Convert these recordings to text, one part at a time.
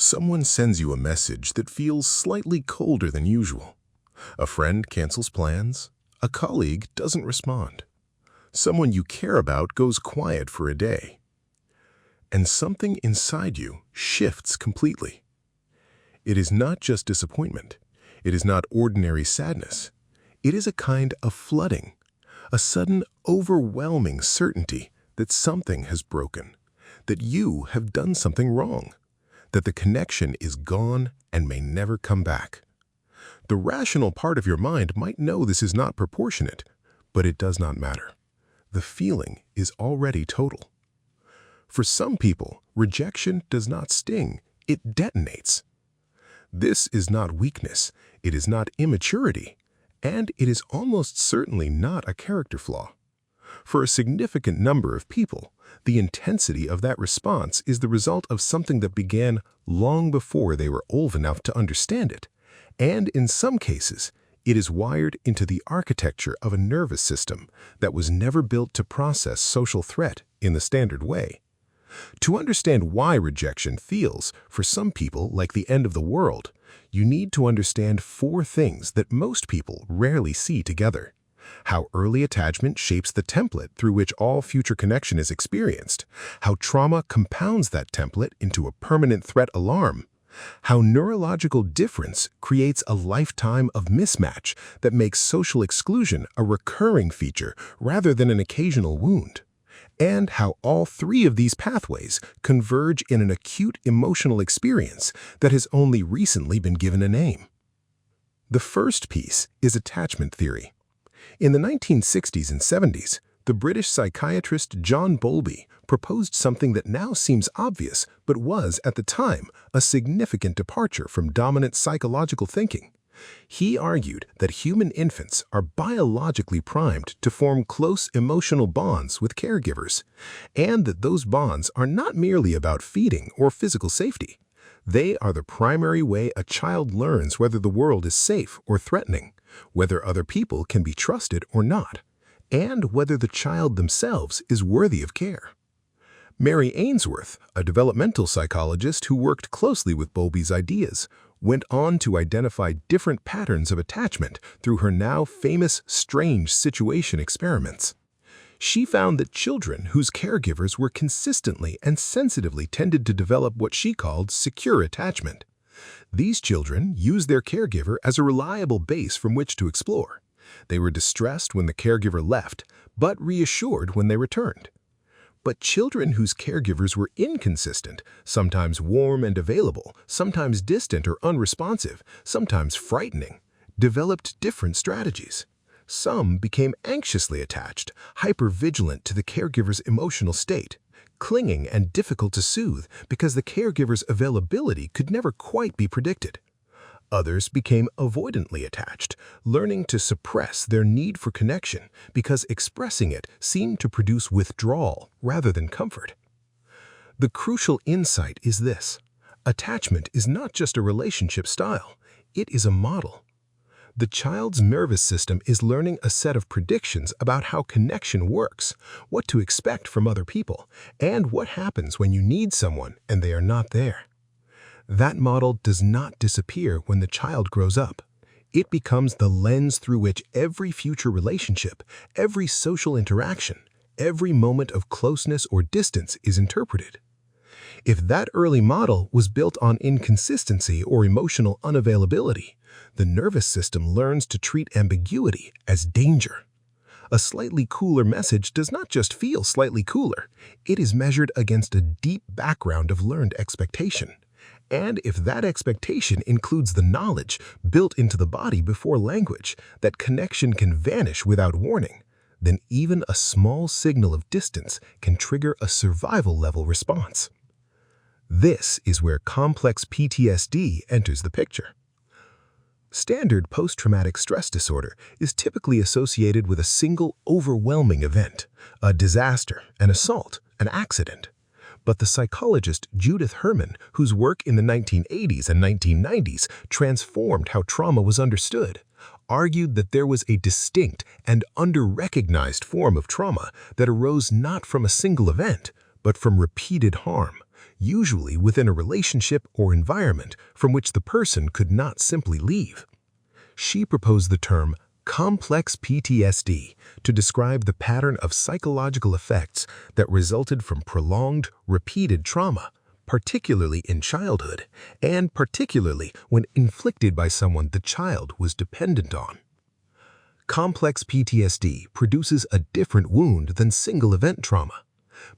Someone sends you a message that feels slightly colder than usual. A friend cancels plans. A colleague doesn't respond. Someone you care about goes quiet for a day. And something inside you shifts completely. It is not just disappointment. It is not ordinary sadness. It is a kind of flooding, a sudden, overwhelming certainty that something has broken, that you have done something wrong, that the connection is gone and may never come back. The rational part of your mind might know this is not proportionate, but it does not matter. The feeling is already total. For some people, rejection does not sting, it detonates. This is not weakness, it is not immaturity, and it is almost certainly not a character flaw. For a significant number of people, the intensity of that response is the result of something that began long before they were old enough to understand it, and in some cases, it is wired into the architecture of a nervous system that was never built to process social threat in the standard way. To understand why rejection feels, for some people, like the end of the world, you need to understand four things that most people rarely see together. How early attachment shapes the template through which all future connection is experienced, how trauma compounds that template into a permanent threat alarm, how neurological difference creates a lifetime of mismatch that makes social exclusion a recurring feature rather than an occasional wound, and how all three of these pathways converge in an acute emotional experience that has only recently been given a name. The first piece is attachment theory. In the 1960s and 70s, the British psychiatrist John Bowlby proposed something that now seems obvious but was, at the time, a significant departure from dominant psychological thinking. He argued that human infants are biologically primed to form close emotional bonds with caregivers, and that those bonds are not merely about feeding or physical safety. They are the primary way a child learns whether the world is safe or threatening, whether other people can be trusted or not, and whether the child themselves is worthy of care. Mary Ainsworth, a developmental psychologist who worked closely with Bowlby's ideas, went on to identify different patterns of attachment through her now famous strange situation experiments. She found that children whose caregivers were consistently and sensitively tended to develop what she called secure attachment. These children used their caregiver as a reliable base from which to explore. They were distressed when the caregiver left, but reassured when they returned. But children whose caregivers were inconsistent, sometimes warm and available, sometimes distant or unresponsive, sometimes frightening, developed different strategies. Some became anxiously attached, hypervigilant to the caregiver's emotional state, clinging and difficult to soothe because the caregiver's availability could never quite be predicted. Others became avoidantly attached, learning to suppress their need for connection because expressing it seemed to produce withdrawal rather than comfort. The crucial insight is this: attachment is not just a relationship style, it is a model. The child's nervous system is learning a set of predictions about how connection works, what to expect from other people, and what happens when you need someone and they are not there. That model does not disappear when the child grows up. It becomes the lens through which every future relationship, every social interaction, every moment of closeness or distance is interpreted. If that early model was built on inconsistency or emotional unavailability, the nervous system learns to treat ambiguity as danger. A slightly cooler message does not just feel slightly cooler, it is measured against a deep background of learned expectation. And if that expectation includes the knowledge built into the body before language that connection can vanish without warning, then even a small signal of distance can trigger a survival-level response. This is where complex PTSD enters the picture. Standard post-traumatic stress disorder is typically associated with a single overwhelming event, a disaster, an assault, an accident. But the psychologist Judith Herman, whose work in the 1980s and 1990s transformed how trauma was understood, argued that there was a distinct and under-recognized form of trauma that arose not from a single event, but from repeated harm, usually within a relationship or environment from which the person could not simply leave. She proposed the term complex PTSD to describe the pattern of psychological effects that resulted from prolonged, repeated trauma, particularly in childhood, and particularly when inflicted by someone the child was dependent on. Complex PTSD produces a different wound than single-event trauma.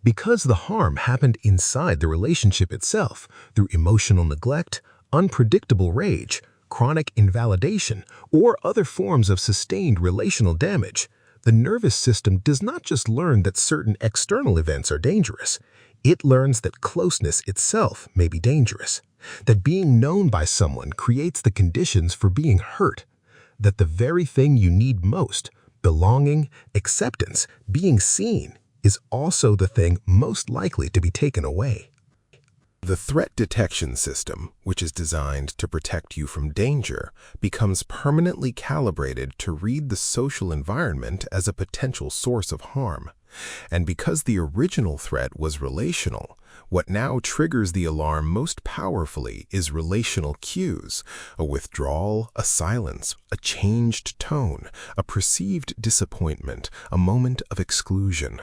Because the harm happened inside the relationship itself through emotional neglect, unpredictable rage, chronic invalidation, or other forms of sustained relational damage, the nervous system does not just learn that certain external events are dangerous. It learns that closeness itself may be dangerous, that being known by someone creates the conditions for being hurt, that the very thing you need most, belonging, acceptance, being seen, is also the thing most likely to be taken away. The threat detection system, which is designed to protect you from danger, becomes permanently calibrated to read the social environment as a potential source of harm. And because the original threat was relational, what now triggers the alarm most powerfully is relational cues: a withdrawal, a silence, a changed tone, a perceived disappointment, a moment of exclusion.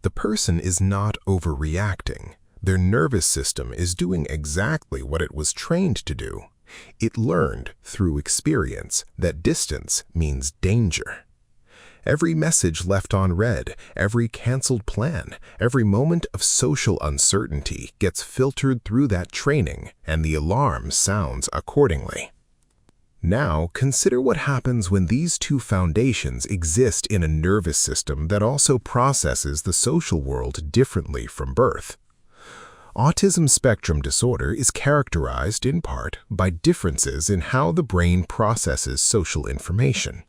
The person is not overreacting. Their nervous system is doing exactly what it was trained to do. It learned through experience that distance means danger. Every message left unread, every canceled plan, every moment of social uncertainty gets filtered through that training, and the alarm sounds accordingly. Now, consider what happens when these two foundations exist in a nervous system that also processes the social world differently from birth. Autism spectrum disorder is characterized in part by differences in how the brain processes social information.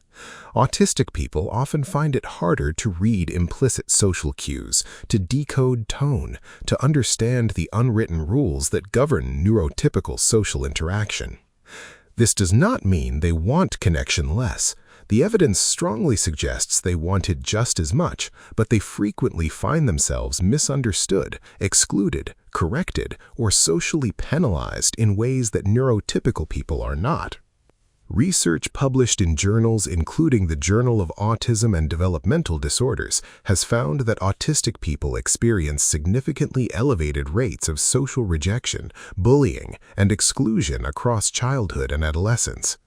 Autistic people often find it harder to read implicit social cues, to decode tone, to understand the unwritten rules that govern neurotypical social interaction. This does not mean they want connection less. The evidence strongly suggests they want it just as much, but they frequently find themselves misunderstood, excluded, corrected, or socially penalized in ways that neurotypical people are not. Research published in journals including the Journal of Autism and Developmental Disorders has found that autistic people experience significantly elevated rates of social rejection, bullying, and exclusion across childhood and adolescence.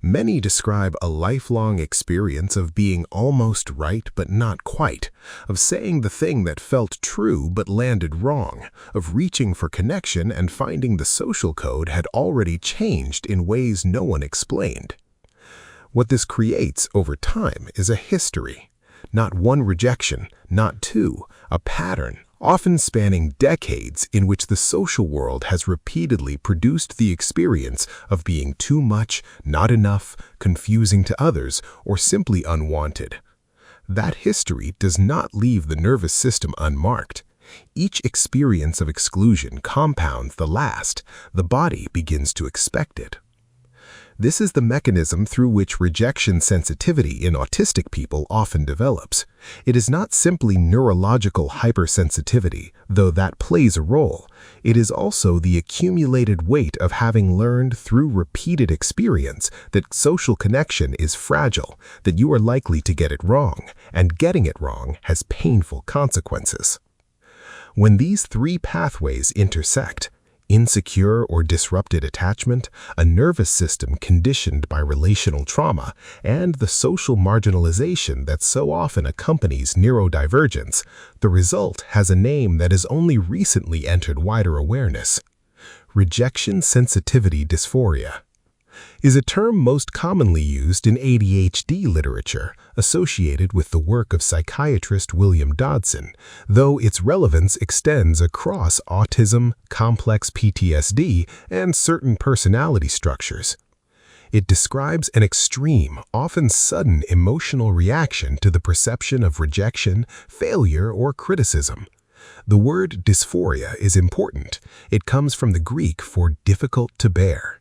Many describe a lifelong experience of being almost right but not quite, of saying the thing that felt true but landed wrong, of reaching for connection and finding the social code had already changed in ways no one explained. What this creates over time is a history. Not one rejection, not two, a pattern, often spanning decades in which the social world has repeatedly produced the experience of being too much, not enough, confusing to others, or simply unwanted. That history does not leave the nervous system unmarked. Each experience of exclusion compounds the last. The body begins to expect it. This is the mechanism through which rejection sensitivity in autistic people often develops. It is not simply neurological hypersensitivity, though that plays a role. It is also the accumulated weight of having learned through repeated experience that social connection is fragile, that you are likely to get it wrong, and getting it wrong has painful consequences. When these three pathways intersect, insecure or disrupted attachment, a nervous system conditioned by relational trauma, and the social marginalization that so often accompanies neurodivergence, the result has a name that has only recently entered wider awareness. Rejection sensitivity dysphoria is a term most commonly used in ADHD literature, associated with the work of psychiatrist William Dodson, though its relevance extends across autism, complex PTSD, and certain personality structures. It describes an extreme, often sudden emotional reaction to the perception of rejection, failure, or criticism. The word dysphoria is important. It comes from the Greek for difficult to bear.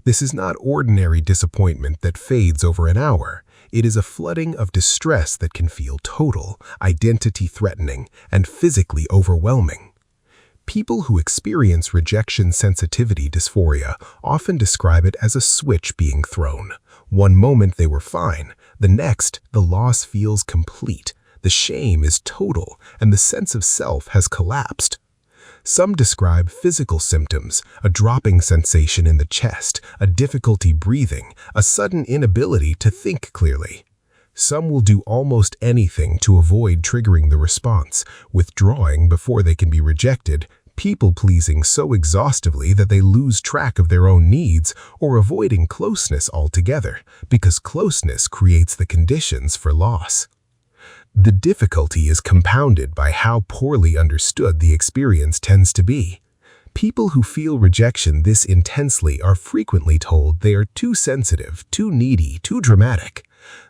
This is not ordinary disappointment that fades over an hour. It is a flooding of distress that can feel total, identity-threatening, and physically overwhelming. People who experience rejection sensitivity dysphoria often describe it as a switch being thrown. One moment they were fine, the next the loss feels complete, the shame is total, and the sense of self has collapsed. Some describe physical symptoms, a dropping sensation in the chest, a difficulty breathing, a sudden inability to think clearly. Some will do almost anything to avoid triggering the response, withdrawing before they can be rejected, people-pleasing so exhaustively that they lose track of their own needs, or avoiding closeness altogether, because closeness creates the conditions for loss. The difficulty is compounded by how poorly understood the experience tends to be. People who feel rejection this intensely are frequently told they are too sensitive, too needy, too dramatic.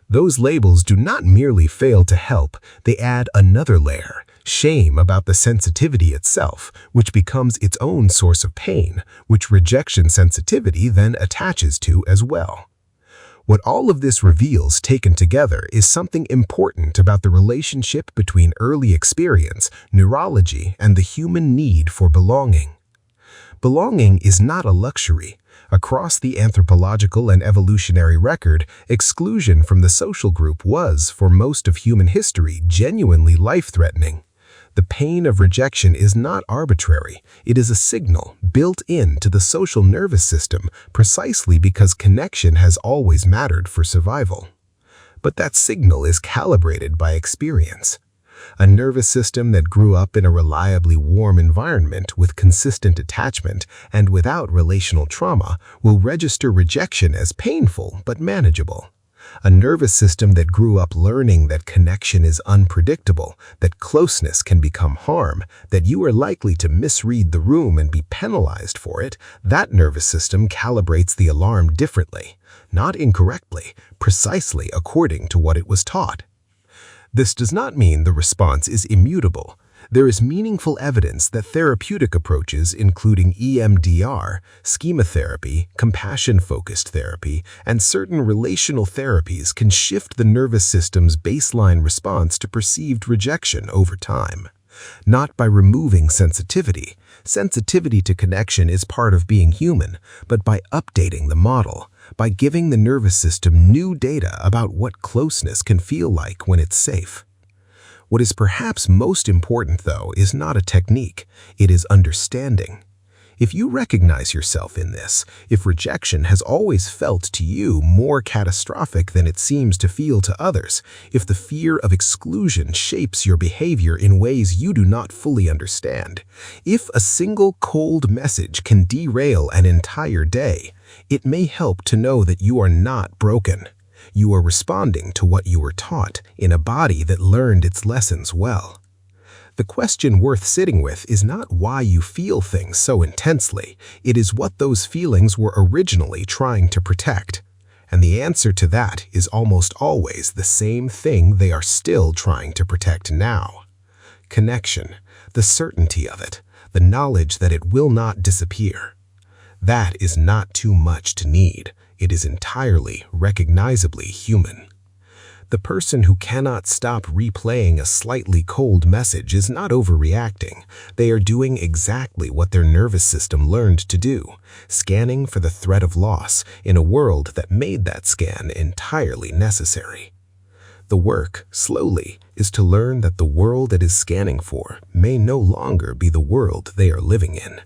Those labels do not merely fail to help, they add another layer, shame about the sensitivity itself, which becomes its own source of pain, which rejection sensitivity then attaches to as well. What all of this reveals taken together is something important about the relationship between early experience, neurology, and the human need for belonging. Belonging is not a luxury. Across the anthropological and evolutionary record, exclusion from the social group was, for most of human history, genuinely life-threatening. The pain of rejection is not arbitrary. It is a signal built into the social nervous system precisely because connection has always mattered for survival. But that signal is calibrated by experience. A nervous system that grew up in a reliably warm environment with consistent attachment and without relational trauma will register rejection as painful but manageable. A nervous system that grew up learning that connection is unpredictable, that closeness can become harm, that you are likely to misread the room and be penalized for it, that nervous system calibrates the alarm differently, not incorrectly, precisely according to what it was taught. This does not mean the response is immutable. There is meaningful evidence that therapeutic approaches including EMDR, schema therapy, compassion-focused therapy, and certain relational therapies can shift the nervous system's baseline response to perceived rejection over time. Not by removing sensitivity. Sensitivity to connection is part of being human, but by updating the model, by giving the nervous system new data about what closeness can feel like when it's safe. What is perhaps most important, though, is not a technique, it is understanding. If you recognize yourself in this, if rejection has always felt to you more catastrophic than it seems to feel to others, if the fear of exclusion shapes your behavior in ways you do not fully understand, if a single cold message can derail an entire day, it may help to know that you are not broken. You are responding to what you were taught in a body that learned its lessons well. The question worth sitting with is not why you feel things so intensely, it is what those feelings were originally trying to protect. And the answer to that is almost always the same thing they are still trying to protect now. Connection, the certainty of it, the knowledge that it will not disappear. That is not too much to need. It is entirely, recognizably human. The person who cannot stop replaying a slightly cold message is not overreacting. They are doing exactly what their nervous system learned to do, scanning for the threat of loss in a world that made that scan entirely necessary. The work, slowly, is to learn that the world it is scanning for may no longer be the world they are living in.